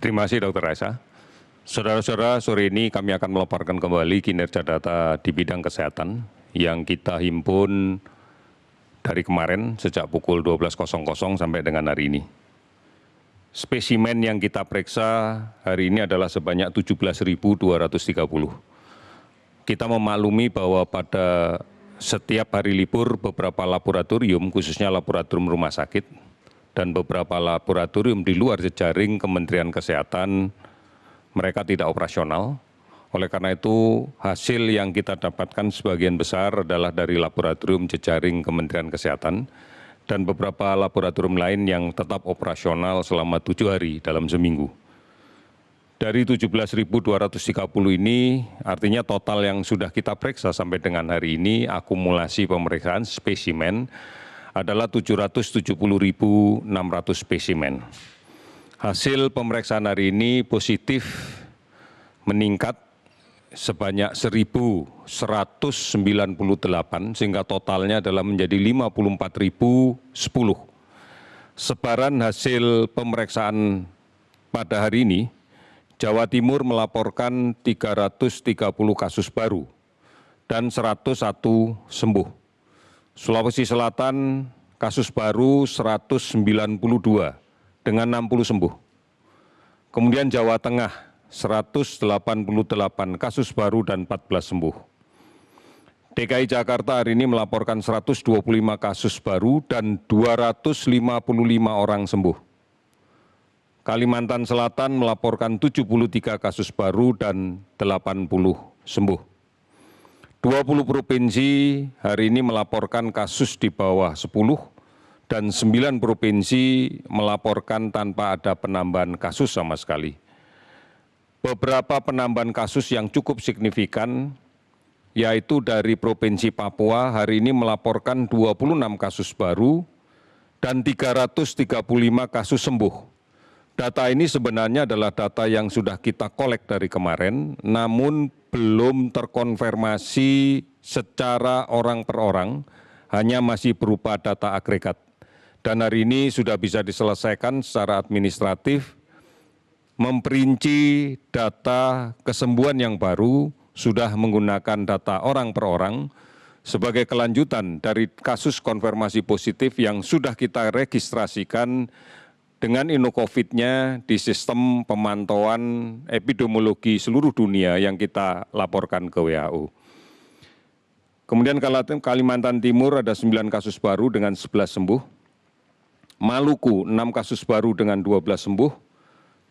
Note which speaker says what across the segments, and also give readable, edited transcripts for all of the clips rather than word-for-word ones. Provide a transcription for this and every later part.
Speaker 1: Terima kasih Dr. Raisa. Saudara-saudara, sore ini kami akan melaporkan kembali kinerja data di bidang kesehatan yang kita himpun dari kemarin sejak pukul 12.00 sampai dengan hari ini. Spesimen yang kita periksa hari ini adalah sebanyak 17.230. Kita memaklumi bahwa pada setiap hari libur beberapa laboratorium, khususnya laboratorium rumah sakit, dan beberapa laboratorium di luar jejaring Kementerian Kesehatan, mereka tidak operasional. Oleh karena itu, hasil yang kita dapatkan sebagian besar adalah dari laboratorium jejaring Kementerian Kesehatan dan beberapa laboratorium lain yang tetap operasional selama 7 hari dalam seminggu. Dari 17.230 ini, artinya total yang sudah kita periksa sampai dengan hari ini, akumulasi pemeriksaan spesimen adalah 770.600 spesimen. Hasil pemeriksaan hari ini positif meningkat sebanyak 1.198 sehingga totalnya adalah menjadi 54.010. Sebaran hasil pemeriksaan pada hari ini, Jawa Timur melaporkan 330 kasus baru dan 101 sembuh. Sulawesi Selatan kasus baru 192 dengan 60 sembuh. Kemudian Jawa Tengah 188 kasus baru dan 14 sembuh. DKI Jakarta hari ini melaporkan 125 kasus baru dan 255 orang sembuh. Kalimantan Selatan melaporkan 73 kasus baru dan 80 sembuh. 20 provinsi hari ini melaporkan kasus di bawah 10 dan 9 provinsi melaporkan tanpa ada penambahan kasus sama sekali. Beberapa penambahan kasus yang cukup signifikan yaitu dari Provinsi Papua hari ini melaporkan 26 kasus baru dan 335 kasus sembuh. Data ini sebenarnya adalah data yang sudah kita kolek dari kemarin, namun belum terkonfirmasi secara orang per orang, hanya masih berupa data agregat. Dan hari ini sudah bisa diselesaikan secara administratif, memperinci data kesembuhan yang baru, sudah menggunakan data orang per orang, sebagai kelanjutan dari kasus konfirmasi positif yang sudah kita registrasikan dengan InnoCovid-nya di sistem pemantauan epidemiologi seluruh dunia yang kita laporkan ke WHO. Kemudian Kalimantan Timur ada 9 kasus baru dengan 11 sembuh. Maluku 6 kasus baru dengan 12 sembuh.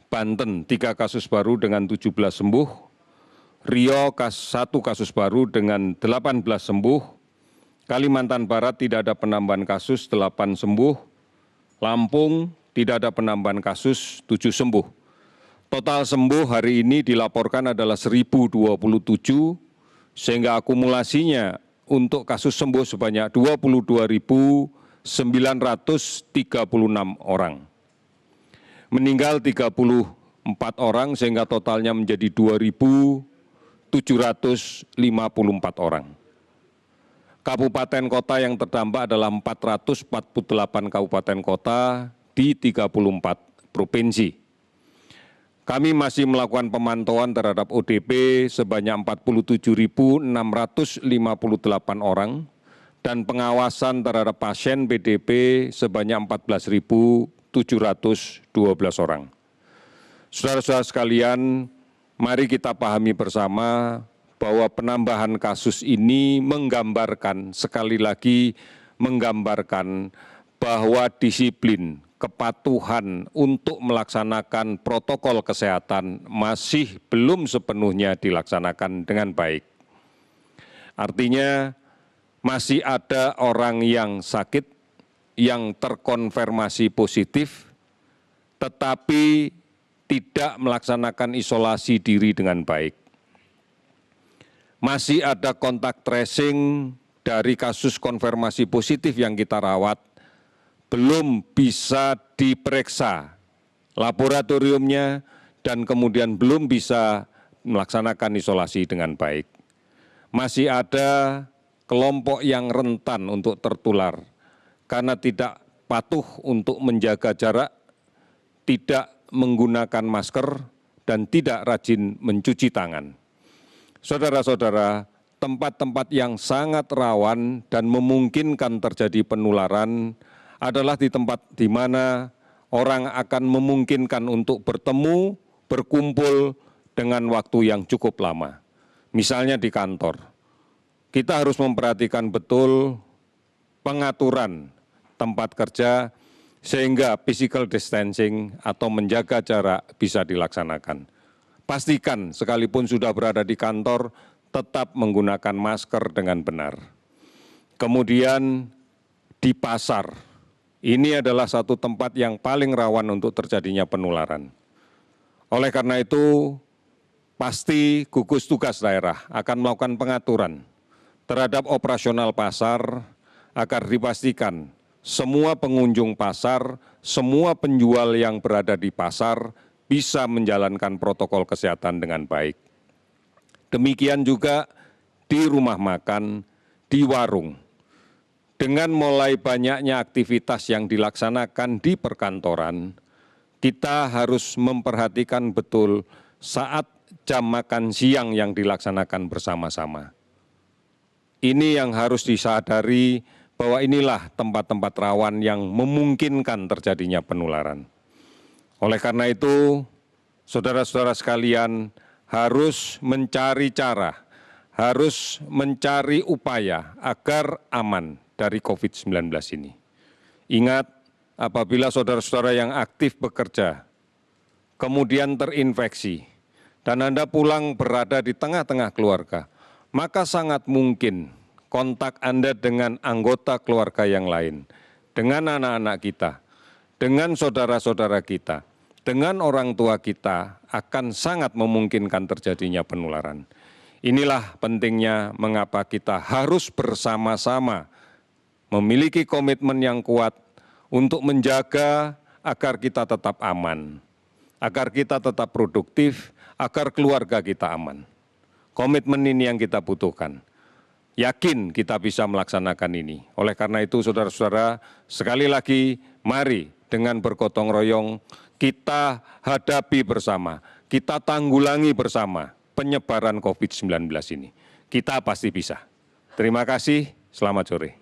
Speaker 1: Banten 3 kasus baru dengan 17 sembuh. Riau 1 kasus baru dengan 18 sembuh. Kalimantan Barat tidak ada penambahan kasus, 8 sembuh. Lampung tidak ada penambahan kasus, 7 sembuh. Total sembuh hari ini dilaporkan adalah 1.027, sehingga akumulasinya untuk kasus sembuh sebanyak 22.936 orang. Meninggal 34 orang, sehingga totalnya menjadi 2.754 orang. Kabupaten kota yang terdampak adalah 448 kabupaten kota di 34 provinsi. Kami masih melakukan pemantauan terhadap ODP sebanyak 47.658 orang dan pengawasan terhadap pasien PDP sebanyak 14.712 orang. Saudara-saudara sekalian, mari kita pahami bersama bahwa penambahan kasus ini menggambarkan, sekali lagi menggambarkan bahwa disiplin, kepatuhan untuk melaksanakan protokol kesehatan masih belum sepenuhnya dilaksanakan dengan baik. Artinya masih ada orang yang sakit, yang terkonfirmasi positif, tetapi tidak melaksanakan isolasi diri dengan baik. Masih ada kontak tracing dari kasus konfirmasi positif yang kita rawat, belum bisa diperiksa laboratoriumnya dan kemudian belum bisa melaksanakan isolasi dengan baik. Masih ada kelompok yang rentan untuk tertular karena tidak patuh untuk menjaga jarak, tidak menggunakan masker dan tidak rajin mencuci tangan. Saudara-saudara, tempat-tempat yang sangat rawan dan memungkinkan terjadi penularan adalah di tempat di mana orang akan memungkinkan untuk bertemu, berkumpul dengan waktu yang cukup lama. Misalnya di kantor, kita harus memperhatikan betul pengaturan tempat kerja sehingga physical distancing atau menjaga jarak bisa dilaksanakan. Pastikan sekalipun sudah berada di kantor, tetap menggunakan masker dengan benar. Kemudian di pasar, ini adalah satu tempat yang paling rawan untuk terjadinya penularan. Oleh karena itu, pasti gugus tugas daerah akan melakukan pengaturan terhadap operasional pasar agar dipastikan semua pengunjung pasar, semua penjual yang berada di pasar bisa menjalankan protokol kesehatan dengan baik. Demikian juga di rumah makan, di warung. Dengan mulai banyaknya aktivitas yang dilaksanakan di perkantoran, kita harus memperhatikan betul saat jam makan siang yang dilaksanakan bersama-sama. Ini yang harus disadari bahwa inilah tempat-tempat rawan yang memungkinkan terjadinya penularan. Oleh karena itu, saudara-saudara sekalian harus mencari cara, harus mencari upaya agar aman dari COVID-19 ini. Ingat, apabila saudara-saudara yang aktif bekerja, kemudian terinfeksi, dan Anda pulang berada di tengah-tengah keluarga, maka sangat mungkin kontak Anda dengan anggota keluarga yang lain, dengan anak-anak kita, dengan saudara-saudara kita, dengan orang tua kita akan sangat memungkinkan terjadinya penularan. Inilah pentingnya mengapa kita harus bersama-sama memiliki komitmen yang kuat untuk menjaga agar kita tetap aman, agar kita tetap produktif, agar keluarga kita aman. Komitmen ini yang kita butuhkan. Yakin kita bisa melaksanakan ini. Oleh karena itu, saudara-saudara, sekali lagi, mari dengan bergotong royong kita hadapi bersama, kita tanggulangi bersama penyebaran COVID-19 ini. Kita pasti bisa. Terima kasih, selamat sore.